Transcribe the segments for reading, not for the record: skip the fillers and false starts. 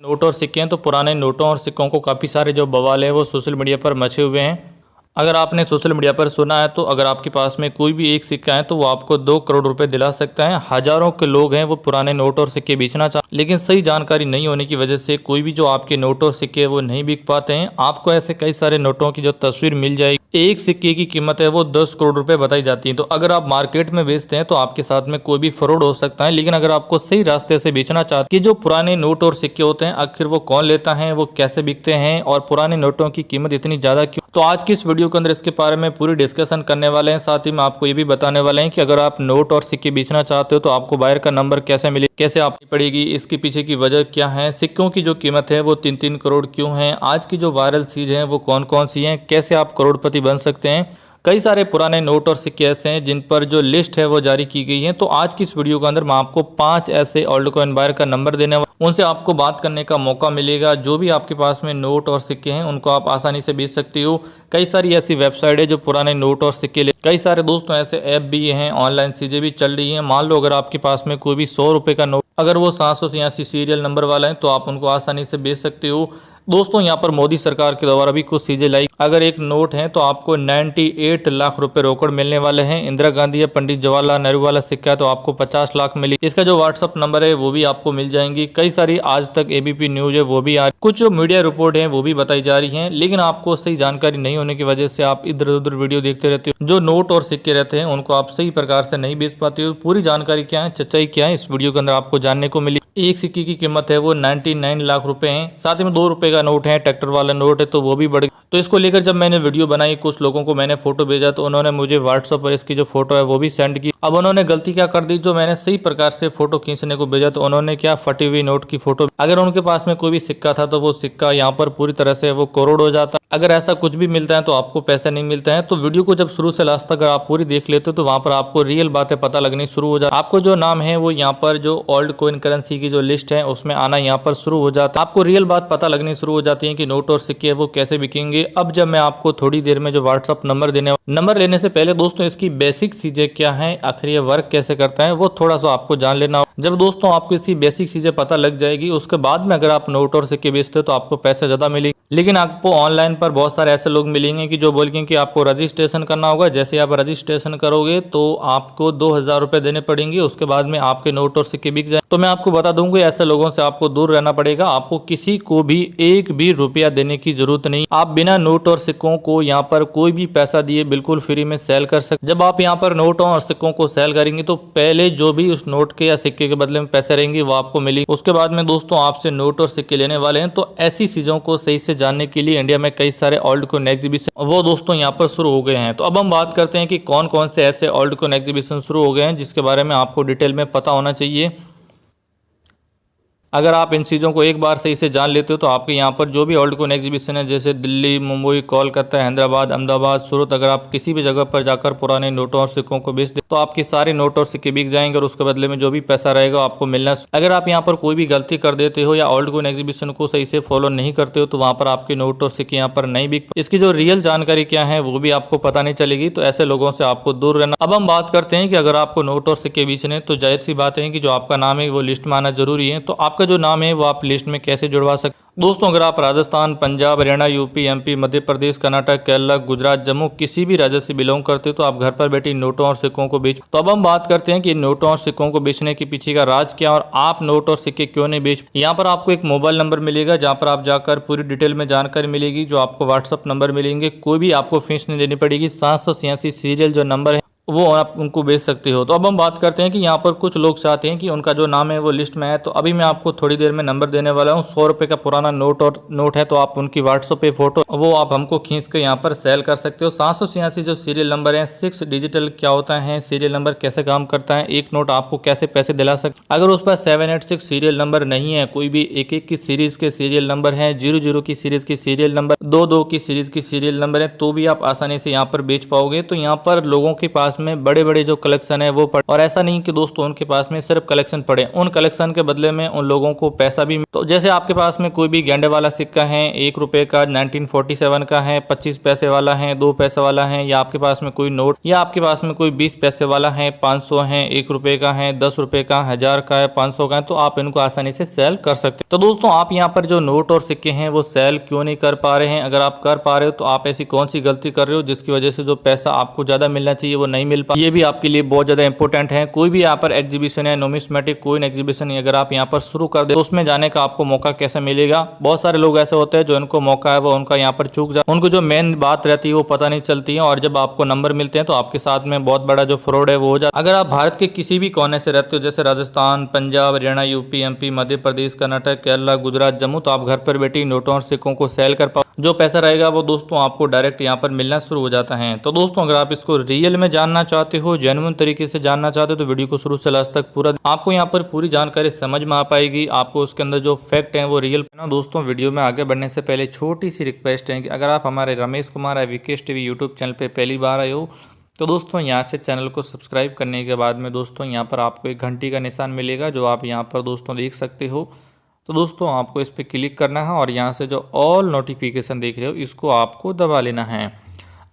Note और सिक्के हैं तो पुराने नोटों और सिक्कों को काफ़ी सारे जो बवाल हैं वो सोशल मीडिया पर मचे हुए हैं। अगर आपने सोशल मीडिया पर सुना है तो अगर आपके पास में कोई भी एक सिक्का है तो वो आपको 2 करोड़ रुपए दिला सकता है। हजारों के लोग हैं वो पुराने नोट और सिक्के बेचना चाहते, लेकिन सही जानकारी नहीं होने की वजह से कोई भी जो आपके नोट और सिक्के वो नहीं बिक पाते हैं। आपको ऐसे कई सारे नोटों की जो तस्वीर मिल जाएगी, एक सिक्के की कीमत है वो 10 करोड़ रुपए बताई जाती है। तो अगर आप मार्केट में बेचते हैं तो आपके साथ में कोई भी फ्रॉड हो सकता है, लेकिन अगर आपको सही रास्ते से बेचना चाहते हैं कि जो पुराने नोट और सिक्के होते हैं आखिर वो कौन लेता है, वो कैसे बिकते हैं और पुराने नोटों की कीमत इतनी ज्यादा क्यों, तो आज की इस वीडियो के अंदर इसके बारे में पूरी डिस्कशन करने वाले हैं। साथ ही में आपको ये भी बताने वाले हैं कि अगर आप नोट और सिक्के बेचना चाहते हो तो आपको बायर का नंबर कैसे मिले, कैसे आपकी पड़ेगी, इसके पीछे की वजह क्या है, सिक्कों की जो कीमत है वो 3-3 करोड़ क्यों है, आज की जो वायरल चीज है वो कौन कौन सी है, कैसे आप करोड़पति बन सकते हैं। कई सारे पुराने नोट और सिक्के ऐसे हैं जिन पर जो लिस्ट है वो जारी की गई है। तो आज की इस वीडियो के अंदर मैं आपको 5 ऐसे ओल्ड कॉइन बायर का नंबर देने वाला, उनसे आपको बात करने का मौका मिलेगा। जो भी आपके पास में नोट और सिक्के हैं उनको आप आसानी से बेच सकते हो। कई सारी ऐसी वेबसाइट है जो पुराने नोट और सिक्के कई सारे दोस्तों ऐसे ऐप भी हैं, ऑनलाइन चीजें भी चल रही हैं। मान लो अगर आपके पास में कोई भी 100 रुपए का नोट, अगर वो 786 सीरियल नंबर वाला है तो आप उनको आसानी से बेच सकते हो। दोस्तों यहाँ पर मोदी सरकार के द्वारा भी कुछ चीजें लाई, अगर एक नोट है तो आपको 98 लाख रुपए रोकड़ मिलने वाले हैं। इंदिरा गांधी या पंडित जवाहरलाल नेहरू वाला सिक्का है तो आपको 50 लाख मिली। इसका जो व्हाट्सअप नंबर है वो भी आपको मिल जाएंगी। कई सारी आज तक एबीपी न्यूज है वो भी आ रही, कुछ जो मीडिया रिपोर्ट है वो भी बताई जा रही है, लेकिन आपको सही जानकारी नहीं होने की वजह से आप इधर उधर वीडियो देखते रहते हो। जो नोट और सिक्के रहते हैं उनको आप सही प्रकार से नहीं बेच पाते हो। पूरी जानकारी क्या है, सच्चाई क्या है, इस वीडियो के अंदर आपको जानने को मिली। एक सिक्के की कीमत है वो 99 लाख रुपए है। साथ ही में 2 रुपए का नोट है, ट्रैक्टर वाला नोट है तो वो भी बढ़ गया। तो इसको लेकर जब मैंने वीडियो बनाई, कुछ लोगों को मैंने फोटो भेजा तो उन्होंने मुझे व्हाट्सएप पर इसकी जो फोटो है वो भी सेंड की। अब उन्होंने गलती क्या कर दी, जो मैंने सही प्रकार से फोटो खींचने को भेजा तो उन्होंने क्या फटी हुई नोट की फोटो, अगर उनके पास में कोई भी सिक्का था तो वो सिक्का यहाँ पर पूरी तरह से वो करोड़ हो जाता। अगर ऐसा कुछ भी मिलता है तो आपको पैसा नहीं मिलता है। तो वीडियो को जब शुरू से लास्ट तक अगर आप पूरी देख लेते हो तो वहां पर आपको रियल बातें पता लगनी शुरू हो जाती। आपको जो नाम है वो यहाँ पर जो ओल्ड कॉइन करेंसी की जो लिस्ट है उसमें आना यहाँ पर शुरू हो जाता है। आपको रियल बात पता लगनी शुरू हो जाती है कि नोट और सिक्के वो कैसे बिकेंगे। अब जब मैं आपको थोड़ी देर में जो व्हाट्सअप नंबर लेने से पहले दोस्तों इसकी बेसिक चीजें क्या है, आखिर ये वर्क कैसे करता है वो थोड़ा सा आपको जान लेना हो। जब दोस्तों आपको इसकी बेसिक चीजें पता लग जाएगी उसके बाद में अगर आप नोट और सिक्के बेचते हो तो आपको पैसे ज्यादा मिलेंगे। लेकिन आपको ऑनलाइन पर बहुत सारे ऐसे लोग मिलेंगे कि जो बोलेंगे कि आपको रजिस्ट्रेशन करना होगा, जैसे आप रजिस्ट्रेशन करोगे तो आपको 2000 रुपए देने पड़ेंगे, उसके बाद में आपके नोट और सिक्के बिक जाए। तो मैं आपको बता दूंगा ऐसे लोगों से आपको दूर रहना पड़ेगा। आपको किसी को भी एक भी रुपया देने की जरूरत नहीं। आप बिना नोट और सिक्कों को यहाँ पर कोई भी पैसा दिए बिल्कुल फ्री में सेल कर सकते। जब आप यहाँ पर नोटों और सिक्कों को सेल करेंगे तो पहले जो भी उस नोट के या सिक्के के बदले में पैसे रहेंगे वो आपको मिलेंगे। उसके बाद में दोस्तों आपसे नोट और सिक्के लेने वाले हैं। तो ऐसी चीजों को सही से जानने के लिए इंडिया में कई सारे ओल्ड कॉइन एग्जीबिशन वो दोस्तों यहाँ पर शुरू हो गए हैं। तो अब हम बात करते हैं कि कौन कौन से ऐसे ओल्ड कॉइन एग्जीबिशन शुरू हो गए हैं जिसके बारे में आपको डिटेल में पता होना चाहिए। अगर आप इन चीज़ों को एक बार सही से जान लेते हो तो आपके यहाँ पर जो भी ओल्ड कॉइन एग्जीबिशन है, जैसे दिल्ली, मुंबई, कोलकाता, हैदराबाद, अहमदाबाद, सूरत, अगर आप किसी भी जगह पर जाकर पुराने नोटों और सिक्कों को बेच दे तो आपके सारे नोट और सिक्के बिक जाएंगे और उसके बदले में जो भी पैसा रहेगा आपको मिलना। अगर आप यहाँ पर कोई भी गलती कर देते हो या ओल्ड कॉइन एग्जीबिशन को सही से फॉलो नहीं करते हो तो वहाँ पर आपके नोट और सिक्के यहाँ पर नहीं बिक। इसकी जो रियल जानकारी क्या है वो भी आपको पता नहीं चलेगी। तो ऐसे लोगों से आपको दूर रहना। अब हम बात करते हैं कि अगर आपको नोट और सिक्के बेचने तो जाहिर सी बात है कि जो आपका नाम है वो लिस्ट में आना जरूरी है। तो आपका जो नाम है वो आप लिस्ट में कैसे जुड़वा सकते दोस्तों, अगर आप राजस्थान, पंजाब, हरियाणा, यूपी, एमपी, मध्य प्रदेश, कर्नाटक, केरला, गुजरात, जम्मू किसी भी राज्य से बिलोंग करते हो तो आप घर पर बैठे नोटों और सिक्कों को बेच। तो अब हम बात करते हैं कि नोटों और सिक्कों को बेचने के पीछे का राज क्या और आप नोट और सिक्के क्यों नहीं बेच। यहाँ पर आपको एक मोबाइल नंबर मिलेगा जहाँ पर आप जाकर पूरी डिटेल में जानकारी मिलेगी। जो आपको व्हाट्सअप नंबर मिलेंगे, कोई भी आपको फीस नहीं देनी पड़ेगी। 786 सीरियल जो नंबर है वो आप उनको बेच सकते हो। तो अब हम बात करते हैं कि यहाँ पर कुछ लोग चाहते हैं कि उनका जो नाम है वो लिस्ट में है। तो अभी मैं आपको थोड़ी देर में नंबर देने वाला हूँ। 100 रुपए का पुराना नोट है तो आप उनकी व्हाट्सएप पे फोटो वो आप हमको खींच कर यहाँ पर सेल कर सकते हो। 786 जो सीरियल नंबर है, 6 डिजिटल क्या होता है, सीरियल नंबर कैसे काम करता है, एक नोट आपको कैसे पैसे दिला सकते। अगर उस पर 786 सीरियल नंबर नहीं है, कोई भी एक की सीरीज के सीरियल नंबर है, 00 की सीरीज की सीरियल नंबर, 22 की सीरीज की सीरियल नंबर है, तो भी आप आसानी से यहाँ पर बेच पाओगे। तो यहाँ पर लोगों के पास पास में बड़े बड़े जो कलेक्शन है वो पड़े। और ऐसा नहीं कि दोस्तों उनके पास में सिर्फ कलेक्शन पड़े, उन कलेक्शन के बदले में उन लोगों को पैसा भी। तो जैसे आपके पास में कोई भी गेंडे वाला सिक्का है 1 रुपए का 1947 का है, 25 पैसे वाला है, 2 पैसे वाला है, या आपके पास में कोई नोट, या आपके पास में कोई 20 पैसे वाला है, 500 है, 1 रुपए का है, 10 रुपए का, 1000 का है, 500 का है, तो आप इनको आसानी से सेल कर सकते हैं। तो दोस्तों आप यहाँ पर जो नोट और सिक्के हैं वो सेल क्यों नहीं कर पा रहे हैं? अगर आप कर पा रहे हो तो आप ऐसी कौन सी गलती कर रहे हो जिसकी वजह से जो पैसा आपको ज्यादा मिलना चाहिए वो नहीं मिल पा, ये भी आपके लिए बहुत ज्यादा इंपॉर्टेंट है। कोई भी यहाँ पर एग्जीबिशन है, नुमिस्मेटिक कोई एग्जीबिशन नहीं, अगर आप यहाँ पर शुरू कर दे तो उसमें जाने का आपको मौका कैसे मिलेगा? बहुत सारे लोग ऐसे होते हैं जो इनको मौका है वो उनका यहाँ पर चूक जाए, उनको जो मेन बात रहती है वो पता नहीं चलती है, और जब आपको नंबर मिलते हैं तो आपके साथ में बहुत बड़ा जो फ्रॉड है वो हो जाता है। अगर आप भारत के किसी भी कोने से रहते हो, जैसे राजस्थान, पंजाब, हरियाणा, यूपी, एमपी, मध्य प्रदेश, कर्नाटक, केरला, गुजरात, जम्मू, तो आप घर पर बैठे नोटों और सिक्कों को सेल कर पाओ। जो पैसा रहेगा वो दोस्तों आपको डायरेक्ट यहाँ पर मिलना शुरू हो जाता है। तो दोस्तों अगर आप इसको रियल में जानना चाहते हो, जेन्युइन तरीके से जानना चाहते हो, तो वीडियो को शुरू से लास्ट तक पूरा आपको यहाँ पर पूरी जानकारी समझ में आ पाएगी। आपको उसके अंदर जो फैक्ट है वो रियल ना। दोस्तों वीडियो में आगे बढ़ने से पहले छोटी सी रिक्वेस्ट है कि अगर आप हमारे Ramesh Kumar Vikesh TV YouTube channel पर पहली बार आए हो तो दोस्तों यहाँ से चैनल को सब्सक्राइब करने के बाद में दोस्तों यहाँ पर आपको एक घंटी का निशान मिलेगा जो आप यहाँ पर दोस्तों देख सकते हो। तो दोस्तों आपको इस पर क्लिक करना है और यहाँ से जो ऑल नोटिफिकेशन देख रहे हो इसको आपको दबा लेना है।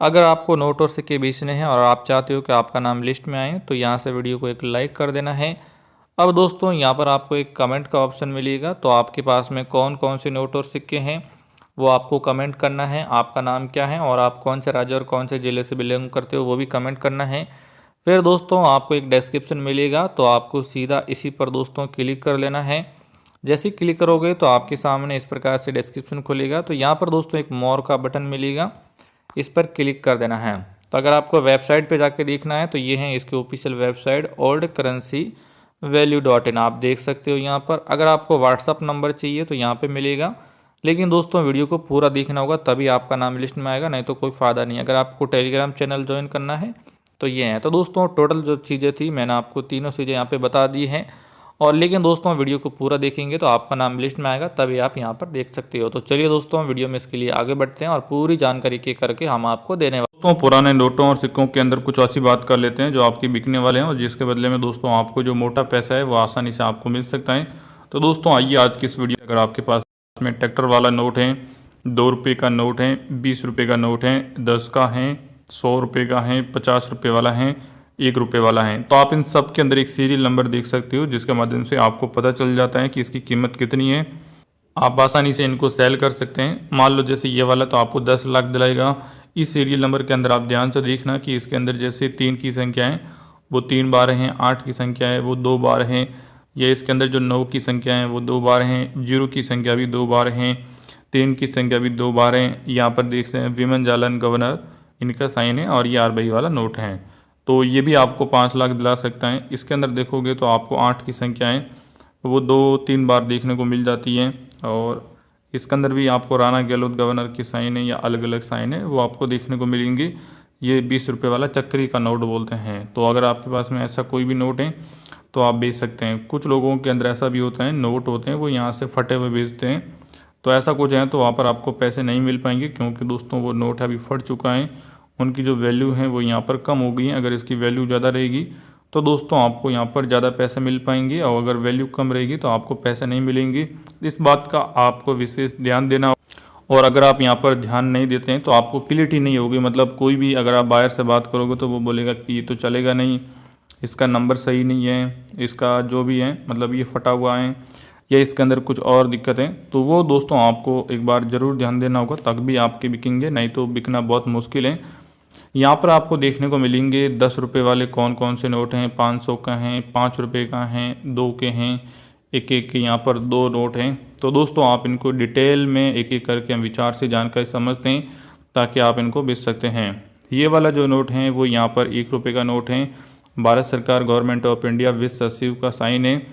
अगर आपको नोट और सिक्के बेचने हैं और आप चाहते हो कि आपका नाम लिस्ट में आए तो यहाँ से वीडियो को एक लाइक कर देना है। अब दोस्तों यहाँ पर आपको एक कमेंट का ऑप्शन मिलेगा, तो आपके पास में कौन कौन से नोट और सिक्के हैं वो आपको कमेंट करना है। आपका नाम क्या है और आप कौन से राज्य और कौन से ज़िले से बिलोंग करते हो वो भी कमेंट करना है। फिर दोस्तों आपको एक डिस्क्रिप्शन मिलेगा, तो आपको सीधा इसी पर दोस्तों क्लिक कर लेना है। जैसे ही क्लिक करोगे तो आपके सामने इस प्रकार से डिस्क्रिप्शन खुलेगा। तो यहाँ पर दोस्तों एक मोर का बटन मिलेगा, इस पर क्लिक कर देना है। तो अगर आपको वेबसाइट पे जाके देखना है तो ये है इसकी ऑफिशियल वेबसाइट oldcurrencyvalue.in, आप देख सकते हो यहाँ पर। अगर आपको व्हाट्सअप नंबर चाहिए तो यहाँ पे मिलेगा, लेकिन दोस्तों वीडियो को पूरा देखना होगा तभी आपका नाम लिस्ट में आएगा, नहीं तो कोई फ़ायदा नहीं। अगर आपको टेलीग्राम चैनल ज्वाइन करना है तो ये है। तो दोस्तों टोटल जो चीज़ें थी मैंने आपको तीनों चीज़ें यहाँ पर बता दी हैं, और लेकिन दोस्तों वीडियो को पूरा देखेंगे तो आपका नाम लिस्ट में आएगा तभी आप यहाँ पर देख सकते हो। तो चलिए दोस्तों वीडियो में इसके लिए आगे बढ़ते हैं और पूरी जानकारी के करके हम आपको देने वाले। दोस्तों पुराने नोटों और सिक्कों के अंदर कुछ ऐसी बात कर लेते हैं जो आपके बिकने वाले हैं और जिसके बदले में दोस्तों आपको जो मोटा पैसा है वो आसानी से आपको मिल सकता है। तो दोस्तों आइए आज की इस वीडियो, अगर आपके पास में ट्रैक्टर वाला नोट है, 2 रुपये का नोट है, 20 रुपये का नोट है, 10 का है, 100 रुपये का है, 50 रुपये वाला है, 1 रुपये वाला है, तो आप इन सब के अंदर एक सीरियल नंबर देख सकते हो जिसके माध्यम से आपको पता चल जाता है कि इसकी कीमत कितनी है। आप आसानी से इनको सेल कर सकते हैं। मान लो जैसे ये वाला तो आपको 10 लाख दिलाएगा। इस सीरियल नंबर के अंदर आप ध्यान से देखना कि इसके अंदर जैसे 3 की संख्या है वो 3 बार हैं, 8 की संख्या है वो 2 बार हैं, या इसके अंदर जो 9 की संख्या है वो 2 बार हैं, 0 की संख्या भी 2 बार हैं, 3 की संख्या भी 2 बार हैं। यहाँ पर देख सकते हैं विमन जालन गवर्नर इनका साइन है और ये RBI वाला नोट है, तो ये भी आपको 5 लाख दिला सकता है। इसके अंदर देखोगे तो आपको 8 की संख्याएं वो 2-3 बार देखने को मिल जाती हैं, और इसके अंदर भी आपको राणा गहलोत गवर्नर की साइन है या अलग अलग साइन है वो आपको देखने को मिलेंगे। ये 20 रुपये वाला चक्री का नोट बोलते हैं। तो अगर आपके पास में ऐसा कोई भी नोट है तो आप बेच सकते हैं। कुछ लोगों के अंदर ऐसा भी होता है, नोट होते हैं वो यहाँ से फटे हुए बेचते हैं, तो ऐसा कुछ है तो वहाँ पर आपको पैसे नहीं मिल पाएंगे, क्योंकि दोस्तों वो नोट अभी फट चुका है, उनकी जो वैल्यू है वो यहाँ पर कम हो गई है। अगर इसकी वैल्यू ज़्यादा रहेगी तो दोस्तों आपको यहाँ पर ज़्यादा पैसे मिल पाएंगे, और अगर वैल्यू कम रहेगी तो आपको पैसे नहीं मिलेंगे। इस बात का आपको विशेष ध्यान देना, और अगर आप यहाँ पर ध्यान नहीं देते हैं तो आपको क्लियरिटी नहीं होगी। मतलब कोई भी अगर आप बायर से बात करोगे तो वो बोलेगा कि ये तो चलेगा नहीं, इसका नंबर सही नहीं है, इसका जो भी है मतलब ये फटा हुआ है या इसके अंदर कुछ और दिक्कत है, तो वो दोस्तों आपको एक बार ज़रूर ध्यान देना होगा, तब भी आपके बिकेंगे, नहीं तो बिकना बहुत मुश्किल है। यहाँ पर आपको देखने को मिलेंगे 10 रुपये वाले कौन कौन से नोट हैं, 500 का हैं, 5 रुपये का हैं, 2 के हैं, एक एक के यहाँ पर 2 नोट हैं। तो दोस्तों आप इनको डिटेल में एक एक करके हम विचार से जानकारी समझते हैं ताकि आप इनको बेच सकते हैं। ये वाला जो नोट है वो यहाँ पर 1 रुपये का नोट है। भारत सरकार गवर्नमेंट ऑफ इंडिया विश्व सचिव का साइन है,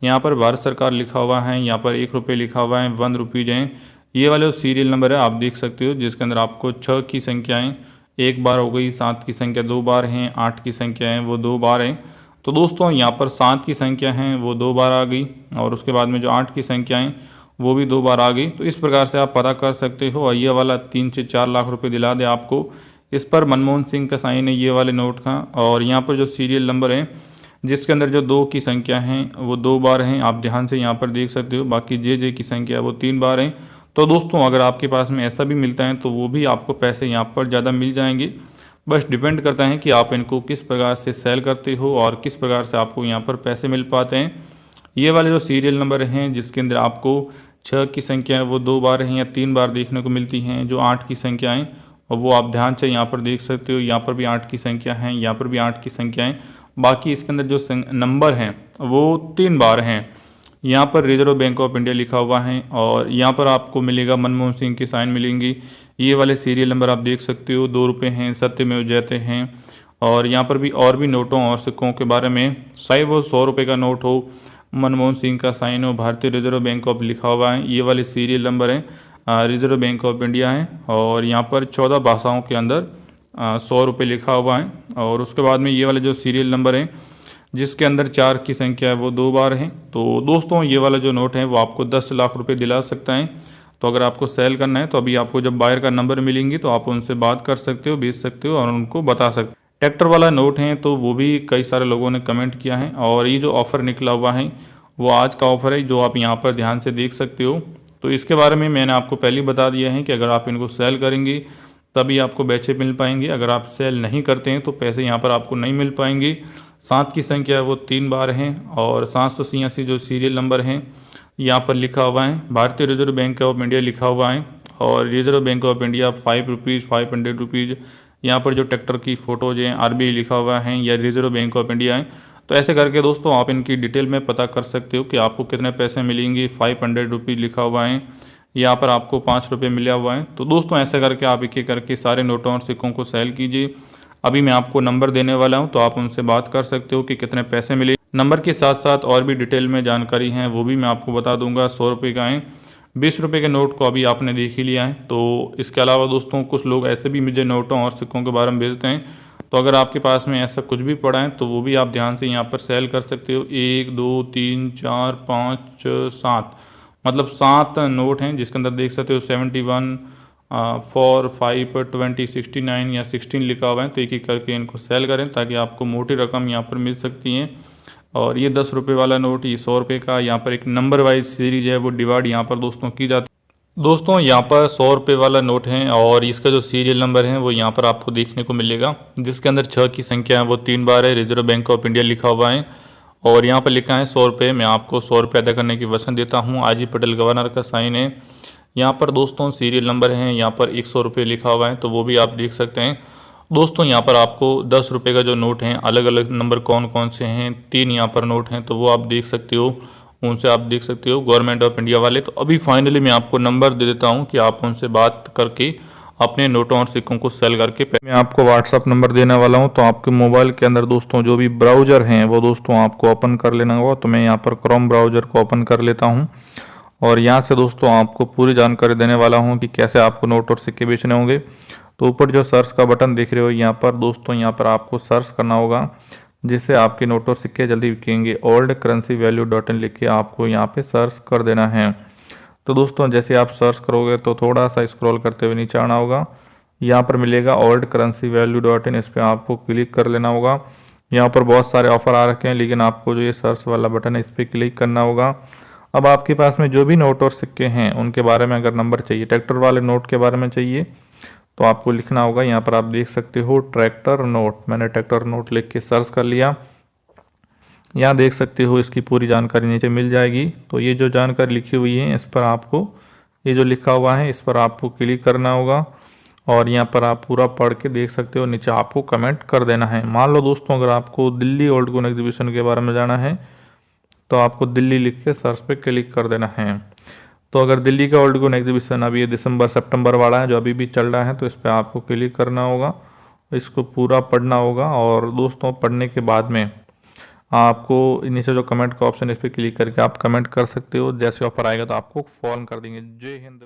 यहाँ पर भारत सरकार लिखा हुआ है, यहाँ पर 1 रुपये लिखा हुआ है, 1 रुपीज़ हैं। ये वाले सीरियल नंबर है आप देख सकते हो, जिसके अंदर आपको 6 की संख्याएँ 1 बार हो गई, 7 की संख्या 2 बार हैं, 8 की संख्या है वो 2 बार हैं। तो दोस्तों यहाँ पर 7 की संख्या हैं वो 2 बार आ गई, और उसके बाद में जो 8 की संख्या हैं वो भी 2 बार आ गई। तो इस प्रकार से आप पता कर सकते हो। और ये वाला 3 से 4 लाख रुपए दिला दे आपको, इस पर मनमोहन सिंह का साइन है ये वाले नोट का। और यहाँ पर जो सीरियल नंबर है जिसके अंदर जो 2 की संख्या है वो 2 बार हैं, आप ध्यान से यहाँ पर देख सकते हो। बाकी जे की संख्या वो 3 बार है। तो दोस्तों अगर आपके पास में ऐसा भी मिलता है तो वो भी आपको पैसे यहाँ पर ज़्यादा मिल जाएंगे। बस डिपेंड करता है कि आप इनको किस प्रकार से सेल करते हो और किस प्रकार से आपको यहाँ पर पैसे मिल पाते हैं। ये वाले जो सीरियल नंबर हैं जिसके अंदर आपको 6 की संख्या है वो 2 बार हैं या 3 बार देखने को मिलती हैं। जो 8 की संख्याएं और वो आप ध्यान से यहाँ पर देख सकते हो, यहाँ पर भी 8 की संख्या है, यहाँ पर भी 8 की संख्याएं। बाकी इसके अंदर जो नंबर हैं वो 3 बार हैं। यहाँ पर रिजर्व बैंक ऑफ इंडिया लिखा हुआ है और यहाँ पर आपको मिलेगा मनमोहन सिंह की साइन मिलेंगी। ये वाले सीरियल नंबर आप देख सकते हो, 2 रुपये हैं, सत्यमेव जयते हैं। और यहाँ पर भी और भी नोटों और सिक्कों के बारे में, चाहे वो 100 रुपये का नोट हो, मनमोहन सिंह का साइन हो, भारतीय रिजर्व बैंक ऑफ लिखा हुआ है, ये वाले सीरियल नंबर हैं रिजर्व बैंक ऑफ इंडिया है। और यहाँ पर 14 भाषाओं के अंदर 100 रुपये लिखा हुआ है। और उसके बाद में ये वाले जो सीरियल नंबर हैं जिसके अंदर 4 की संख्या है वो 2 बार हैं। तो दोस्तों ये वाला जो नोट है वो आपको 10 लाख रुपए दिला सकता है। तो अगर आपको सेल करना है तो अभी आपको जब बायर का नंबर मिलेंगे तो आप उनसे बात कर सकते हो, बेच सकते हो और उनको बता सकते हो। ट्रैक्टर वाला नोट है तो वो भी कई सारे लोगों ने कमेंट किया है। और ये जो ऑफ़र निकला हुआ है वो आज का ऑफ़र है जो आप यहाँ पर ध्यान से देख सकते हो। तो इसके बारे में मैंने आपको पहले बता दिया है कि अगर आप इनको सेल करेंगे तभी आपको पैसे मिल पाएंगे। अगर आप सेल नहीं करते हैं तो पैसे यहाँ पर आपको नहीं मिल पाएंगे। 7 की संख्या वो 3 बार हैं और 786 जो सीरियल नंबर हैं यहाँ पर लिखा हुआ है, भारतीय रिजर्व बैंक ऑफ इंडिया लिखा हुआ है। और reserve bank of India 5 rupees, 500 rupees, यहाँ पर जो ट्रैक्टर की फ़ोटोज हैं RBI लिखा हुआ है या रिजर्व बैंक ऑफ इंडिया है। तो ऐसे करके दोस्तों आप इनकी डिटेल में पता कर सकते हो कि आपको कितने पैसे मिलेंगे। 500 रुपीज़ लिखा हुआ है, यहाँ पर आपको 5 रुपये मिला हुआ है। तो दोस्तों ऐसे करके आप एक एक करके सारे नोटों और सिक्कों को सेल कीजिए। अभी मैं आपको नंबर देने वाला हूं तो आप उनसे बात कर सकते हो कि कितने पैसे मिले। नंबर के साथ साथ और भी डिटेल में जानकारी है वो भी मैं आपको बता दूंगा। 100 रुपये का है, 20 रुपये के नोट को अभी आपने देख ही लिया है। तो इसके अलावा दोस्तों कुछ लोग ऐसे भी मुझे नोटों और सिक्कों के बारे में भेजते हैं। तो अगर आपके पास में ऐसा कुछ भी पड़ा है तो वो भी आप ध्यान से यहाँ पर सेल कर सकते हो। 1 2 3 4 5 7 मतलब 7 नोट हैं जिसके अंदर देख सकते हो 71 4 5 20 69 या 16 लिखा हुआ है। तो एक एक करके इनको सेल करें ताकि आपको मोटी रकम यहाँ पर मिल सकती है। और ये 10 रुपये वाला नोट, ये 100 रुपये का, यहाँ पर एक नंबर वाइज सीरीज है वो डिवाइड यहाँ पर दोस्तों की जाती है। दोस्तों यहाँ पर 100 रुपये वाला नोट है और इसका जो सीरियल नंबर है वो यहाँ पर आपको देखने को मिलेगा जिसके अंदर 6 की संख्या है वो 3 बार है, रिजर्व बैंक ऑफ इंडिया लिखा हुआ है। और यहाँ पर लिखा है 100 रुपये। मैं आपको 100 रुपये अदा करने की वचन देता हूँ। आजी पटेल गवर्नर का साइन है। यहाँ पर दोस्तों सीरियल नंबर हैं, यहाँ पर 100 रुपये लिखा हुआ है तो वो भी आप देख सकते हैं। दोस्तों यहाँ पर आपको 10 रुपये का जो नोट हैं, अलग अलग नंबर कौन कौन से हैं, 3 यहाँ पर नोट हैं तो वो आप देख सकते हो, उनसे आप देख सकते हो गवर्नमेंट ऑफ इंडिया वाले। तो अभी फाइनली मैं आपको नंबर दे देता हूँ कि आप उनसे बात करके अपने नोटों और सिक्कों को सेल करके मैं आपको व्हाट्सअप नंबर देने वाला हूँ। तो आपके मोबाइल के अंदर दोस्तों जो भी ब्राउज़र हैं वो दोस्तों आपको ओपन कर लेना होगा। तो मैं यहाँ पर क्रोम ब्राउज़र को ओपन कर लेता हूँ और यहाँ से दोस्तों आपको पूरी जानकारी देने वाला हूँ कि कैसे आपको नोट और सिक्के बेचने होंगे। तो ऊपर जो सर्च का बटन देख रहे हो यहाँ पर दोस्तों, यहाँ पर आपको सर्च करना होगा जिससे आपके नोट और सिक्के जल्दी बिकेंगे। oldcurrencyvalue.in लिख के आपको यहाँ पे सर्च कर देना है। तो दोस्तों जैसे आप सर्च करोगे तो थोड़ा सा स्क्रॉल करते हुए नीचे आना होगा, यहाँ पर मिलेगा oldcurrencyvalue.in, इस पर आपको क्लिक कर लेना होगा। यहाँ पर बहुत सारे ऑफर आ रखे हैं लेकिन आपको जो ये सर्च वाला बटन है इस पर क्लिक करना होगा। अब आपके पास में जो भी नोट और सिक्के हैं उनके बारे में अगर नंबर चाहिए, ट्रैक्टर वाले नोट के बारे में चाहिए तो आपको लिखना होगा। यहाँ पर आप देख सकते हो ट्रैक्टर नोट, मैंने ट्रैक्टर नोट लिख के सर्च कर लिया। यहाँ देख सकते हो इसकी पूरी जानकारी नीचे मिल जाएगी। तो ये जो जानकारी लिखी हुई है इस पर आपको, ये जो लिखा हुआ है इस पर आपको क्लिक करना होगा और यहाँ पर आप पूरा पढ़ के देख सकते हो। नीचे आपको कमेंट कर देना है। मान लो दोस्तों अगर आपको दिल्ली ओल्ड गोल्ड एग्जीबिशन के बारे में जाना है तो आपको दिल्ली लिख के सर्च पे क्लिक कर देना है। तो अगर दिल्ली का ओल्ड गोल्ड एग्जीबिशन अभी ये दिसंबर सितंबर वाला है जो अभी भी चल रहा है तो इस पर आपको क्लिक करना होगा, इसको पूरा पढ़ना होगा। और दोस्तों पढ़ने के बाद में आपको नीचे जो कमेंट का ऑप्शन इस पर क्लिक करके आप कमेंट कर सकते हो। जैसे ऑफर आएगा तो आपको फ़ोन कर देंगे। जय हिंद।